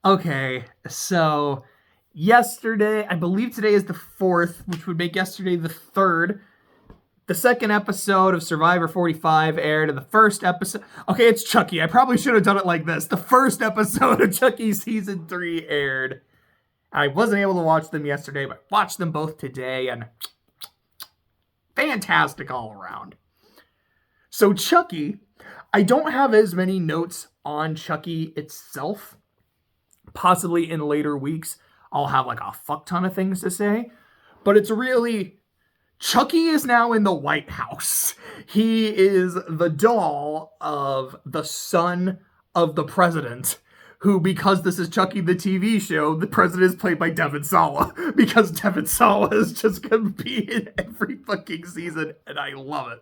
Okay, so yesterday, I believe today is the 4th, which would make yesterday the 3rd. The second episode of Survivor 45 aired, and the first episode. Okay, it's Chucky. I probably should have done it like this. The first episode of Chucky season 3 aired. I wasn't able to watch them yesterday, but watched them both today, and fantastic all around. So, Chucky, I don't have as many notes on Chucky itself. Possibly in later weeks, I'll have like a fuck ton of things to say. But it's really, Chucky is now in the White House. He is the doll of the son of the president, who, because this is Chucky the TV show, the president is played by Devin Sawa, because Devin Sawa is just gonna be in every fucking season, and I love it.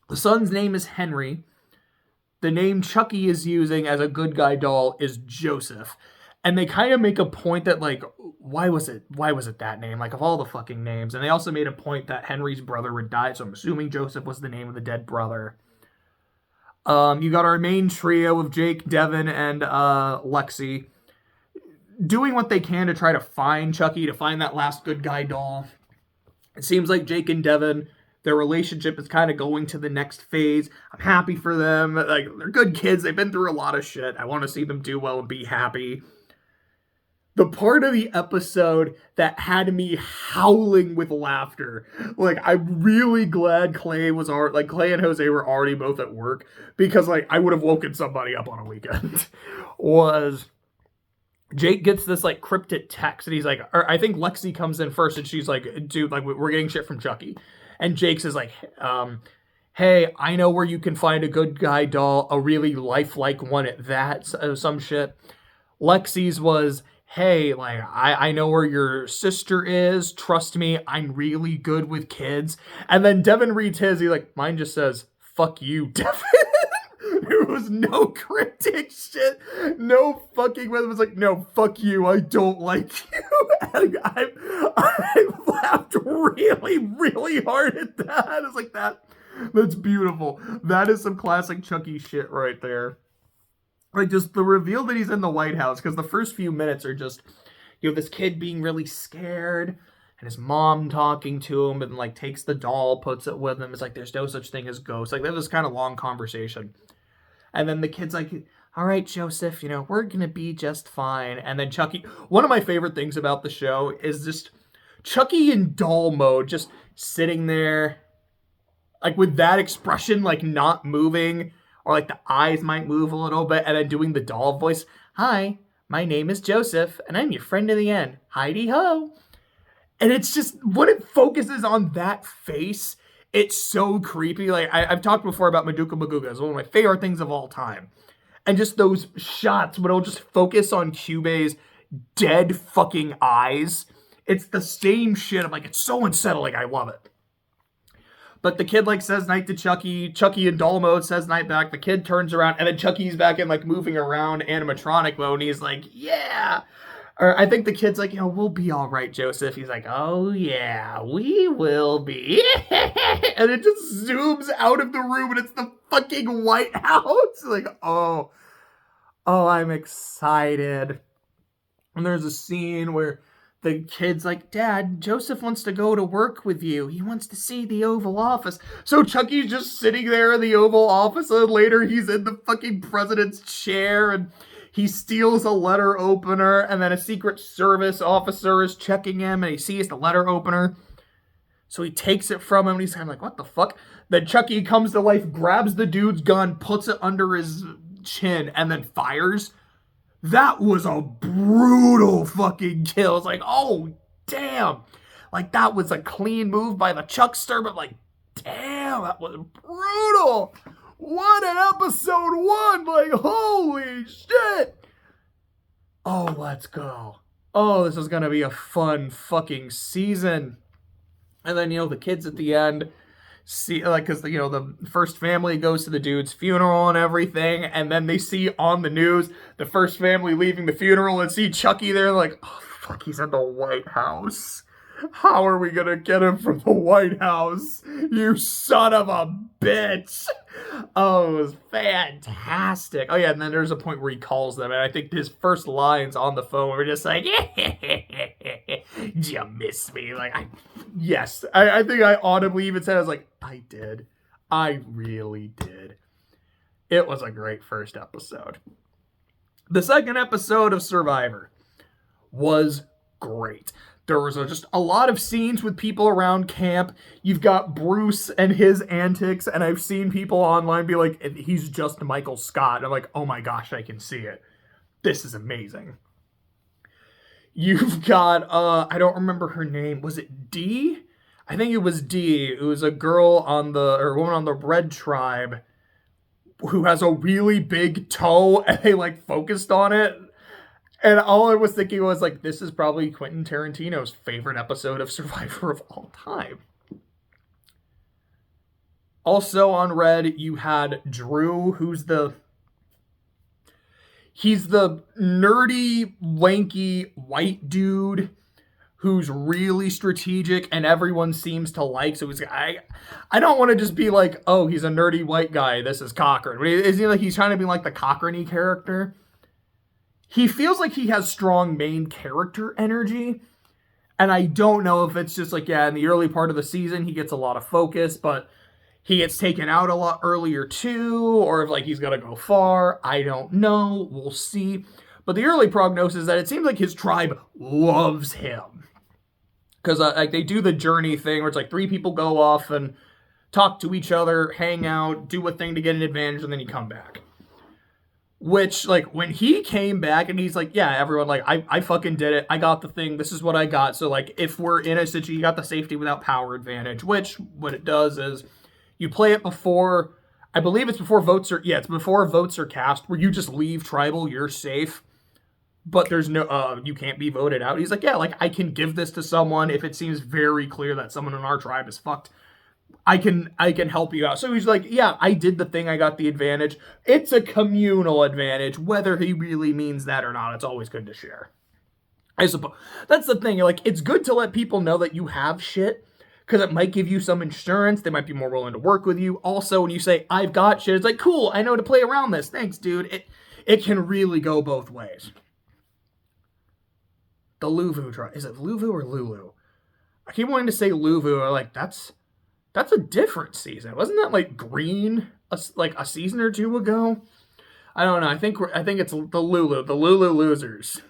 The son's name is Henry. The name Chucky is using as a good guy doll is Joseph. And they kind of make a point that, like, why was it that name? Like, of all the fucking names. And they also made a point that Henry's brother would die, so I'm assuming Joseph was the name of the dead brother. You got our main trio of Jake, Devin, and Lexi doing what they can to try to find Chucky, to find that last good guy doll. It seems like Jake and Devin, their relationship is kind of going to the next phase. I'm happy for them. Like, they're good kids. They've been through a lot of shit. I want to see them do well and be happy. The part of the episode that had me howling with laughter, like, I'm really glad Clay and Jose were already both at work, because, like, I would have woken somebody up on a weekend, was Jake gets this, like, cryptic text, and he's like, or I think Lexi comes in first, and she's like, dude, like, we're getting shit from Chucky. And Jake's is like, hey, I know where you can find a good guy doll, a really lifelike one at that, some shit. Lexi's was, hey, like, I know where your sister is. Trust me, I'm really good with kids. And then Devin reads his. He's like, mine just says, fuck you, Devin. There was no cryptic shit. No fucking whether it was like, no, fuck you, I don't like you. And I laughed really, really hard at that. It's like, that's beautiful. That is some classic Chucky shit right there. Like, just the reveal that he's in the White House, because the first few minutes are just, this kid being really scared, and his mom talking to him, and, like, takes the doll, puts it with him. It's like, there's no such thing as ghosts. Like, they have this kind of long conversation. And then the kid's like, all right, Joseph, we're going to be just fine. And then Chucky, one of my favorite things about the show is just Chucky in doll mode, just sitting there, like, with that expression, like, not moving, or like the eyes might move a little bit, and then doing the doll voice. Hi, my name is Joseph, and I'm your friend to the end. Heidi ho. And it's just, when it focuses on that face, it's so creepy. Like, I've talked before about Madoka Maguga. It's one of my favorite things of all time. And just those shots when it'll just focus on Kyubei's dead fucking eyes. It's the same shit. I'm like, it's so unsettling. I love it. But the kid, like, says night to Chucky. Chucky in doll mode says night back. The kid turns around, and then Chucky's back in, like, moving around animatronic mode, and he's like, yeah. Or I think the kid's like, we'll be all right, Joseph. He's like, oh, yeah, we will be. And it just zooms out of the room, and it's the fucking White House. Like, oh, I'm excited. And there's a scene where the kid's like, Dad, Joseph wants to go to work with you. He wants to see the Oval Office. So Chucky's just sitting there in the Oval Office, and later he's in the fucking president's chair, and he steals a letter opener, and then a Secret Service officer is checking him, and he sees the letter opener. So he takes it from him, and he's kind of like, what the fuck? Then Chucky comes to life, grabs the dude's gun, puts it under his chin, and then fires. That was a brutal fucking kill. It's like, oh, damn. Like, that was a clean move by the Chuckster, but, like, damn, that was brutal. What an episode 1. Like, holy shit. Oh, let's go. Oh, this is going to be a fun fucking season. And then, the kids at the end see, like, because, the first family goes to the dude's funeral and everything, and then they see on the news the first family leaving the funeral and see Chucky there, like, oh, fuck, he's in the White House. How are we gonna get him from the White House? You son of a bitch! Oh, it was fantastic. Oh yeah, and then there's a point where he calls them, and I think his first lines on the phone were just like, "Did you miss me?" Like, yes, I think I audibly even said, I was like, I did. I really did. It was a great first episode. The second episode of Survivor was great. There was just a lot of scenes with people around camp. You've got Bruce and his antics, and I've seen people online be like, he's just Michael Scott. And I'm like, oh my gosh, I can see it. This is amazing. You've got, I don't remember her name. Was it Dee? I think it was Dee. It was a girl or woman on the Red Tribe who has a really big toe, and they like focused on it. And all I was thinking was like, this is probably Quentin Tarantino's favorite episode of Survivor of all time. Also on Red, you had Drew, he's the nerdy, lanky white dude who's really strategic and everyone seems to like. So I don't want to just be like, oh, he's a nerdy white guy. This is Cochran. Is he like he's trying to be like the Cochran-y character? He feels like he has strong main character energy. And I don't know if it's just like, yeah, in the early part of the season, he gets a lot of focus, but he gets taken out a lot earlier too, or if like he's going to go far. I don't know. We'll see. But the early prognosis is that it seems like his tribe loves him. Because like they do the journey thing where it's like 3 people go off and talk to each other, hang out, do a thing to get an advantage, and then you come back. Which, like, when he came back and he's like, yeah, everyone, like, I fucking did it. I got the thing. This is what I got. So, like, if we're in a situation, you got the safety without power advantage, which what it does is you play it before, I believe it's before votes it's before votes are cast, where you just leave tribal, you're safe. But there's no, you can't be voted out. He's like, yeah, like, I can give this to someone if it seems very clear that someone in our tribe is fucked. I can help you out. So he's like, yeah, I did the thing. I got the advantage. It's a communal advantage. Whether he really means that or not, it's always good to share. I suppose that's the thing. Like, it's good to let people know that you have shit because it might give you some insurance. They might be more willing to work with you. Also, when you say, I've got shit, it's like, cool, I know to play around this. Thanks, dude. It can really go both ways. The Luvu tribe. Is it Luvu or Lulu? I keep wanting to say Luvu. I'm like, that's a different season. Wasn't that like Green like a season or 2 ago? I don't know. I think it's the Lulu Losers.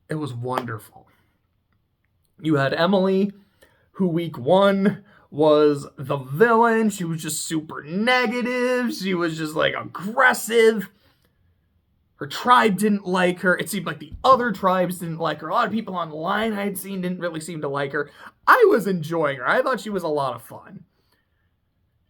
It was wonderful. You had Emily, who week 1 was the villain. She was just super negative. She was just like aggressive. Her tribe didn't like her. It seemed like the other tribes didn't like her. A lot of people online I had seen didn't really seem to like her. I was enjoying her. I thought she was a lot of fun.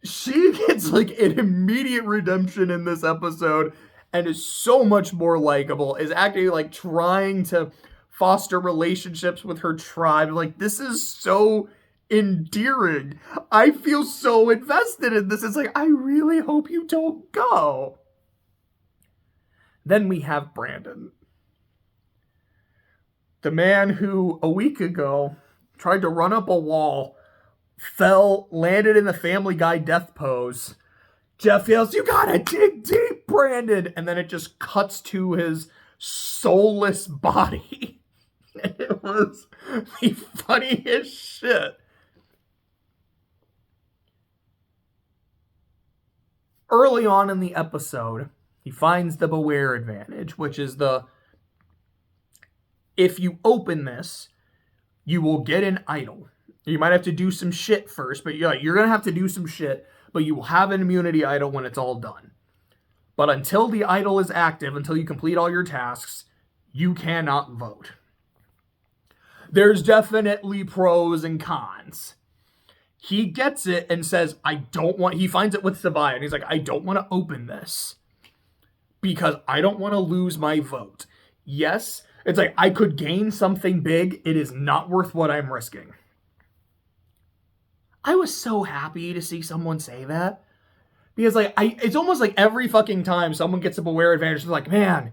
She gets like an immediate redemption in this episode and is so much more likable. Is actually like trying to foster relationships with her tribe. Like, this is so endearing. I feel so invested in this. It's like, I really hope you don't go. Then we have Brandon. The man who, a week ago, tried to run up a wall, fell, landed in the Family Guy death pose. Jeff yells, "You gotta dig deep, Brandon!" And then it just cuts to his soulless body. It was the funniest shit. Early on in the episode, he finds the Beware advantage, which is if you open this, you will get an idol. You might have to do some shit first, but you're going to have to do some shit, but you will have an immunity idol when it's all done. But until the idol is active, until you complete all your tasks, you cannot vote. There's definitely pros and cons. He gets it and says, he finds it with Savaya, and he's like, I don't want to open this because I don't want to lose my vote. Yes, it's like, I could gain something big. It is not worth what I'm risking. I was so happy to see someone say that. Because, like, it's almost like every fucking time someone gets a Beware advantage, they're like, man,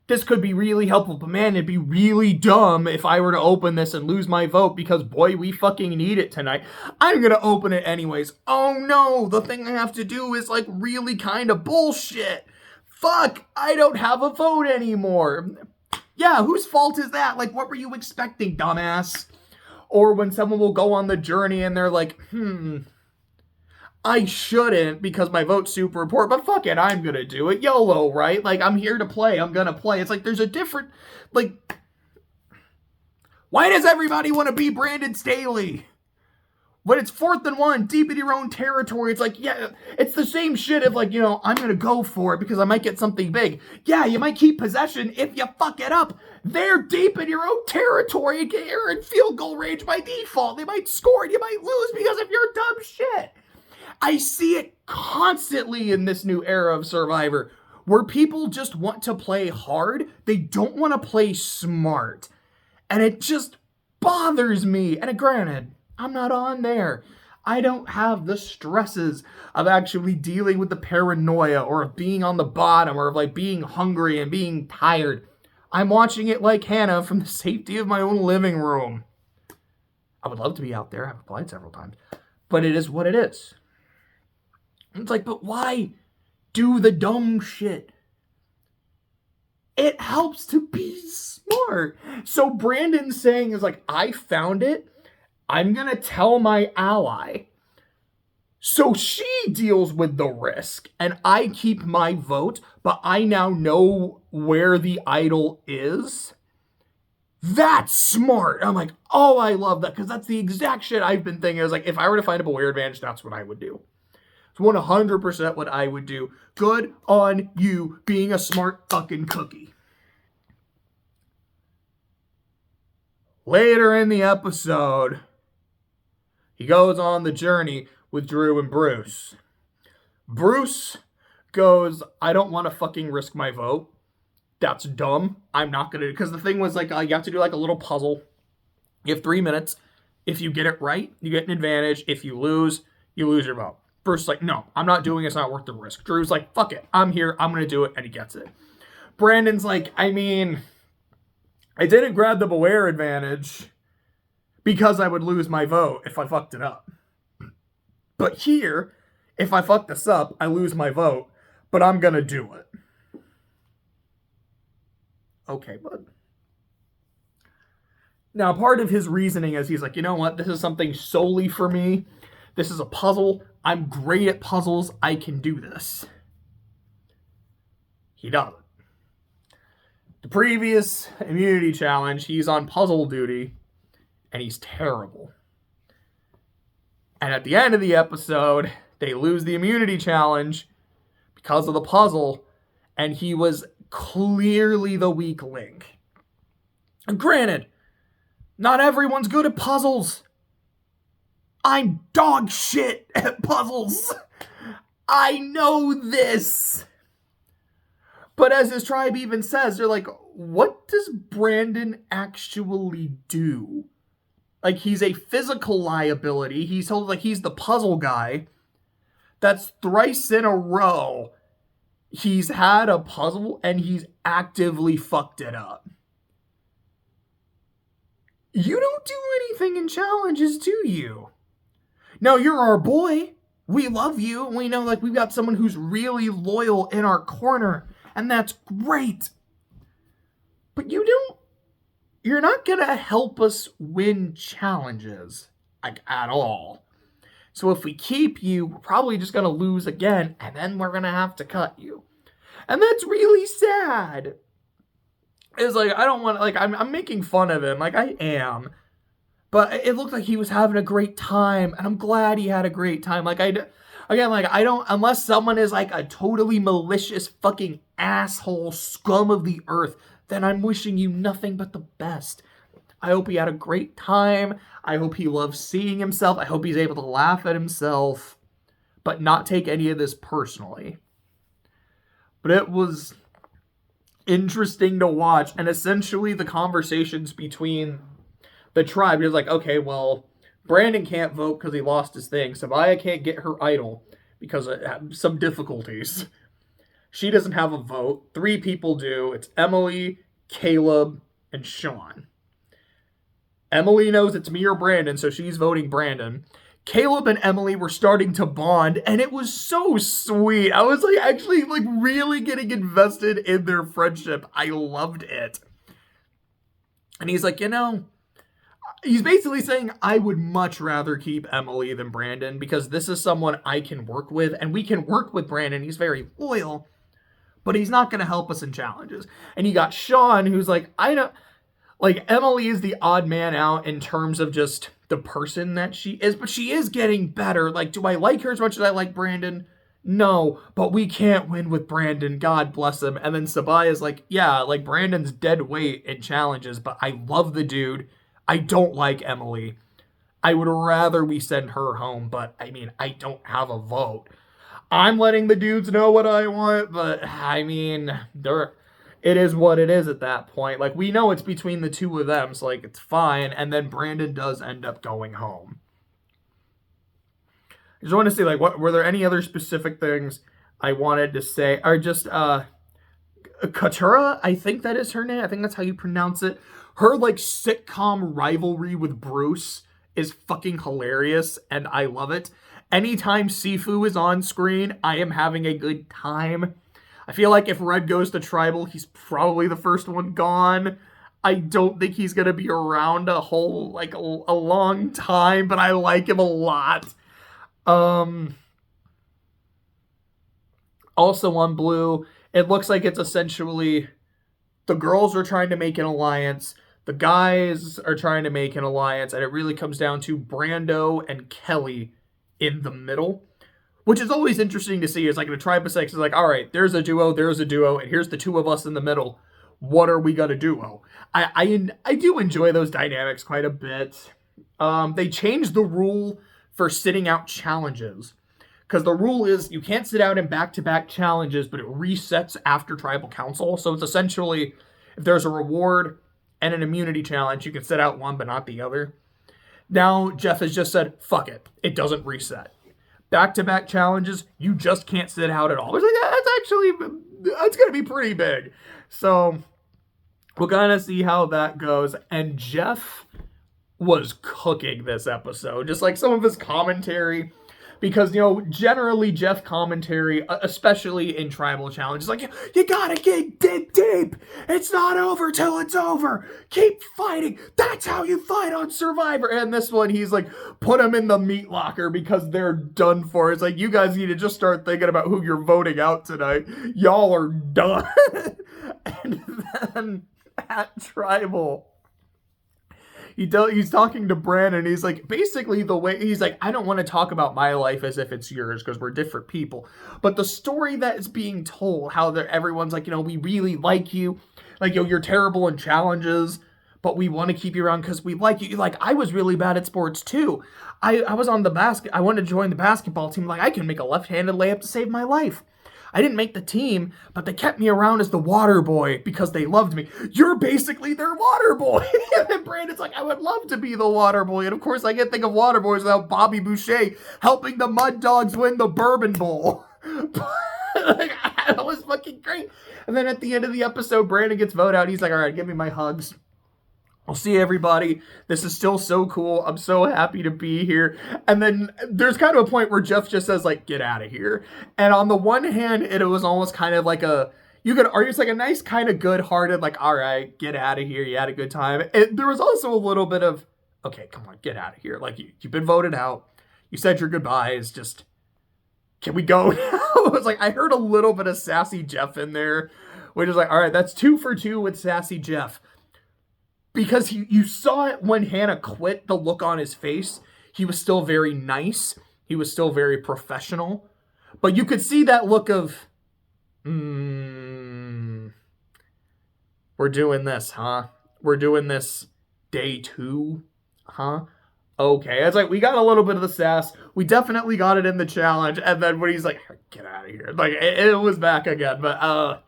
this could be really helpful, but man, it'd be really dumb if I were to open this and lose my vote because, boy, we fucking need it tonight. I'm gonna open it anyways. Oh no, the thing I have to do is like really kind of bullshit. Fuck, I don't have a vote anymore. Yeah, whose fault is that? Like, what were you expecting, dumbass? Or when someone will go on the journey and they're like, I shouldn't because my vote's super important, but fuck it, I'm gonna do it. YOLO, right? Like, I'm here to play, I'm gonna play. It's like, there's a different, like, why does everybody want to be Brandon Staley? When it's 4th and 1, deep in your own territory, it's like, yeah, it's the same shit of like, I'm gonna go for it because I might get something big. Yeah, you might keep possession if you fuck it up. They're deep in your own territory and you're in field goal range by default. They might score and you might lose because of your dumb shit. I see it constantly in this new era of Survivor where people just want to play hard. They don't want to play smart. And it just bothers me. And granted, I'm not on there. I don't have the stresses of actually dealing with the paranoia or of being on the bottom or of like being hungry and being tired. I'm watching it like Hannah from the safety of my own living room. I would love to be out there. I've applied several times. But it is what it is. It's like, but why do the dumb shit? It helps to be smart. So Brandon's saying is like, I found it. I'm going to tell my ally. So she deals with the risk and I keep my vote, but I now know where the idol is. That's smart. I'm like, oh, I love that because that's the exact shit I've been thinking. I was like, if I were to find a beware advantage, that's what I would do. It's 100% what I would do. Good on you being a smart fucking cookie. Later in the episode, he goes on the journey with Drew and Bruce. Bruce goes, I don't want to fucking risk my vote. That's dumb. I'm not going to, because the thing was like, you have to do like a little puzzle. You have 3 minutes. If you get it right, you get an advantage. If you lose your vote. Bruce's like, no, I'm not doing it. It's not worth the risk. Drew's like, fuck it. I'm here. I'm going to do it. And he gets it. Brandon's like, I didn't grab the beware advantage because I would lose my vote if I fucked it up. But here, if I fuck this up, I lose my vote, but I'm going to do it. Okay, bud. Now, part of his reasoning is he's like, you know what? This is something solely for me. This is a puzzle. I'm great at puzzles. I can do this. He doesn't. The previous immunity challenge, he's on puzzle duty, and he's terrible. And at the end of the episode, they lose the immunity challenge because of the puzzle, and he was clearly the weak link. And granted, not everyone's good at puzzles. I'm dog shit at puzzles. I know this. But as his tribe even says, they're like, what does Brandon actually do? Like, he's a physical liability. He's told like he's the puzzle guy. That's thrice in a row. He's had a puzzle and he's actively fucked it up. You don't do anything in challenges, do you? No, you're our boy. We love you. We know like we've got someone who's really loyal in our corner. And that's great. But you're not going to help us win challenges, like, at all. So if we keep you, we're probably just going to lose again, and then we're going to have to cut you. And that's really sad. It's like, I don't want to, like, I'm making fun of him, like, I am. But it looked like he was having a great time, and I'm glad he had a great time. Like, I don't, unless someone is like a totally malicious fucking asshole scum of the earth, then I'm wishing you nothing but the best. I hope he had a great time. I hope he loves seeing himself. I hope he's able to laugh at himself, but not take any of this personally. But it was interesting to watch, and essentially the conversations between the tribe is like, okay, well, Brandon can't vote because he lost his thing. Sabaya can't get her idol because of some difficulties. She doesn't have a vote. 3 people do. It's Emily, Caleb, and Sean. Emily knows it's me or Brandon, so she's voting Brandon. Caleb and Emily were starting to bond, and it was so sweet. I was like actually like really getting invested in their friendship. I loved it. And he's like, he's basically saying, I would much rather keep Emily than Brandon because this is someone I can work with, and we can work with Brandon. He's very loyal, but he's not going to help us in challenges. And you got Sean, who's like, I know, like, Emily is the odd man out in terms of just the person that she is, but she is getting better. Like, do I like her as much as I like Brandon? No, but we can't win with Brandon. God bless him. And then Sabaya's like, yeah, like, Brandon's dead weight in challenges, but I love the dude. I don't like Emily. I would rather we send her home, but, I mean, I don't have a vote. I'm letting the dudes know what I want, but, I mean, it is what it is at that point. Like, we know it's between the two of them, so, like, it's fine. And then Brandon does end up going home. I just want to say, like, what were there any other specific things I wanted to say? Or just, Katura, I think that is her name. I think that's how you pronounce it. Her, like, sitcom rivalry with Bruce is fucking hilarious, and I love it. Anytime Sifu is on screen, I am having a good time. I feel like if Red goes to Tribal, he's probably the first one gone. I don't think he's going to be around a long time, but I like him a lot. Also on Blue, it looks like it's essentially the girls are trying to make an alliance, the guys are trying to make an alliance, and it really comes down to Brando and Kelly in the middle. Which is always interesting to see. It's like in a tribe of six, it's like, all right, there's a duo, and here's the two of us in the middle. What are we gonna duo? I do enjoy those dynamics quite a bit. They changed the rule for sitting out challenges. Because the rule is you can't sit out in back-to-back challenges, but it resets after Tribal Council. So it's essentially, if there's a reward and an immunity challenge, you can sit out one but not the other. Now, Jeff has just said, fuck it. It doesn't reset. Back-to-back challenges, you just can't sit out at all. It's like, that's going to be pretty big. So, we'll kind of see how that goes. And Jeff was cooking this episode. Just like some of his commentary. Because, generally Jeff commentary, especially in Tribal Challenges, like, you gotta dig deep. It's not over till it's over. Keep fighting. That's how you fight on Survivor. And this one, he's like, put them in the meat locker because they're done for. It's like, you guys need to just start thinking about who you're voting out tonight. Y'all are done. And then at Tribal, he's talking to Brandon. He's like, basically the way he's like, I don't want to talk about my life as if it's yours because we're different people. But the story that is being told, how everyone's like, we really like you. Like, you're terrible in challenges, but we want to keep you around because we like you. Like, I was really bad at sports too. I was on I wanted to join the basketball team. Like, I can make a left-handed layup to save my life. I didn't make the team, but they kept me around as the water boy because they loved me. You're basically their water boy. And then Brandon's like, I would love to be the water boy. And of course, I can't think of water boys without Bobby Boucher helping the Mud Dogs win the Bourbon Bowl. That was fucking great. And then at the end of the episode, Brandon gets voted out. He's like, all right, give me my hugs. I'll see everybody. This is still so cool. I'm so happy to be here. And then there's kind of a point where Jeff just says, like, get out of here. And on the one hand, it was almost kind of like you could argue it's like a nice kind of good-hearted, like, all right, get out of here. You had a good time. And there was also a little bit of, okay, come on, get out of here. Like, you've been voted out. You said your goodbyes. Just, can we go now? It was like, I heard a little bit of sassy Jeff in there, which is like, all right, that's 2 for 2 with sassy Jeff. Because you saw it when Hannah quit, the look on his face. He was still very nice. He was still very professional. But you could see that look of, we're doing this, huh? We're doing this day 2, huh? Okay. It's like, we got a little bit of the sass. We definitely got it in the challenge. And then when he's like, get out of here. Like, it was back again. But,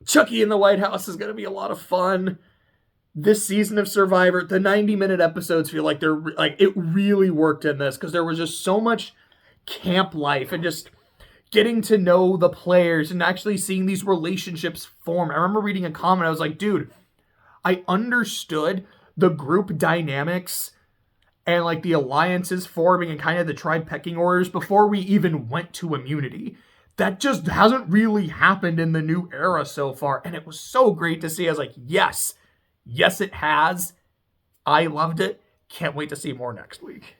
Chucky in the White House is going to be a lot of fun. This season of Survivor, the 90-minute episodes feel like they're like, it really worked in this because there was just so much camp life and just getting to know the players and actually seeing these relationships form. I remember reading a comment, I was like, dude, I understood the group dynamics and like the alliances forming and kind of the tribe pecking orders before we even went to immunity. That just hasn't really happened in the new era so far. And it was so great to see. I was like, yes, it has. I loved it. Can't wait to see more next week.